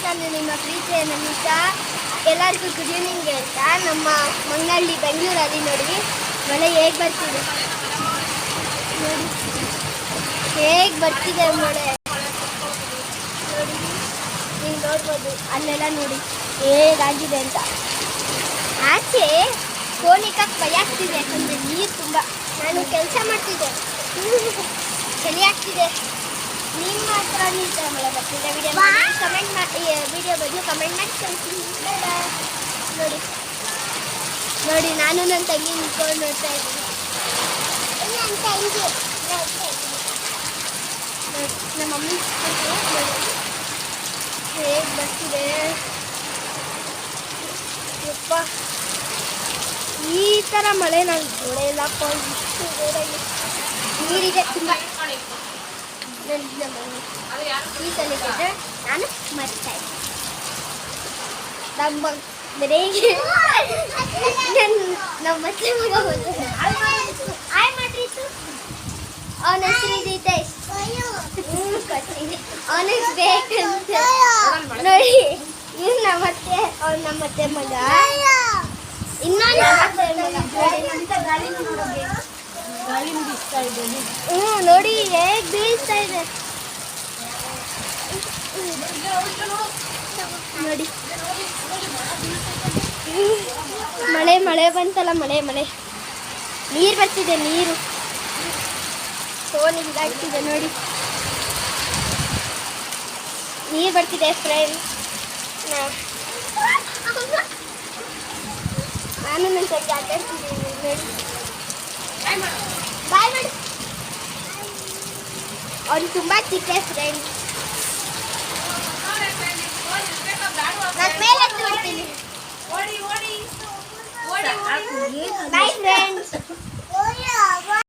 ನಾನು ನಿಮ್ಮ ಪ್ರೀತಿಯ ನಮಿತಾ. ಎಲ್ಲರಿಗೂ ಗುಡ್ ಈವ್ನಿಂಗ್ ಹೇಳ್ತಾ ನಮ್ಮ ಮಂಗನಹಳ್ಳಿ ಬೆಂಗಳೂರಲ್ಲಿ ನೋಡಿ ಮಳೆ ಹೇಗೆ ಬರ್ತಿದೆ ನೋಡಿ, ಹೇಗೆ ಬರ್ತಿದೆ ಮಳೆ ನೋಡಿ. ನೀವು ನೋಡ್ಬೋದು ಅಲ್ಲೆಲ್ಲ ನೋಡಿ ಹೇಗಾಗಿದೆ ಅಂತ. ಆಚೆ ಕೋಣಿಕಕ್ಕೆ ಭಯ ಆಗ್ತಿದೆ ಯಾಕಂದರೆ ನೀರು ತುಂಬ. ನಾನು ಕೆಲಸ ಮಾಡ್ತಿದ್ದೆ, ಚಳಿ ಆಗ್ತಿದೆ. ನಿಮ್ಮ ಹತ್ರ ಈ ಥರ ಮಳೆ ಬರ್ತಿದೆ. ವಿಡಿಯೋ ಕಮೆಂಟ್ ಮಾಡಿ, ವಿಡಿಯೋ ಬಗ್ಗೆ ಕಮೆಂಟ್ ಮಾಡಿ ಕಳಿಸ್ತೀನಿ. ನೋಡಿ ನೋಡಿ, ನಾನು ನನ್ನ ತಂಗಿ ನಿಂತ್ಕೊಂಡು ನೋಡ್ತಾ ಇದ್ದೀನಿ. ನಮ್ಮ ಮಮ್ಮಿ ಹೇಗೆ ಬರ್ತಿದೆ ಯಪ್ಪ. ಈ ಥರ ಮಳೆ ನಾನು ನೋಡಿಲ್ಲಪ್ಪ. ಇಷ್ಟು ಜೋರಾಗಿ ನೀರಿಗೆ ತುಂಬ ಈ ಸಲಿಗೆ ನಾನು ಮರ್ತಾ ಇದ್ದೆ. ನಮ್ಮ ಮನೆಗೆ ನಮ್ಮ ಮತ್ತೆ ಮಗ ಬಂದು ಆಯ್ ಮಾಡ್ರಿತ್ತು. ಅವನ ಹೆಸರು ಇದೈತೆ, ಅವನ ಹೆಸರು ಬೇಕಂತ ನೋಡಿ. ಇವ್ನು ನಮ್ಮತ್ತೆ, ಅವ್ನು ನಮ್ಮತ್ತೆ ಮಗ. ಇನ್ನೊಂದು ನೋಡಿ ಹೇಗೆ ಬೀಳ್ತಾ ಇದೆ ನೋಡಿ. ಮಳೆ ಮಳೆ ಬಂತಲ್ಲ, ಮಳೆ ಮಳೆ ನೀರು ಬರ್ತಿದೆ. ನೀರು ಫೋನ್ ಇದಾಗ್ತಿದೆ ನೋಡಿ, ನೀರು ಬರ್ತಿದೆ ಫ್ರೆಂಡ್ಸ್. ನಾನು ನನ್ನ ತಂಗಿ ಆಟಾಡ್ತಿದ್ದೀನಿ ನೋಡಿ. ಬಾಯ್ ಮಾಡಿ. ಅವ್ನು ತುಂಬ ಚಿಕ್ಕ ಫ್ರೆಂಡ್ಸ್. ನಾನು ಮೇಲೆ ಬಿಡ್ತೀನಿ.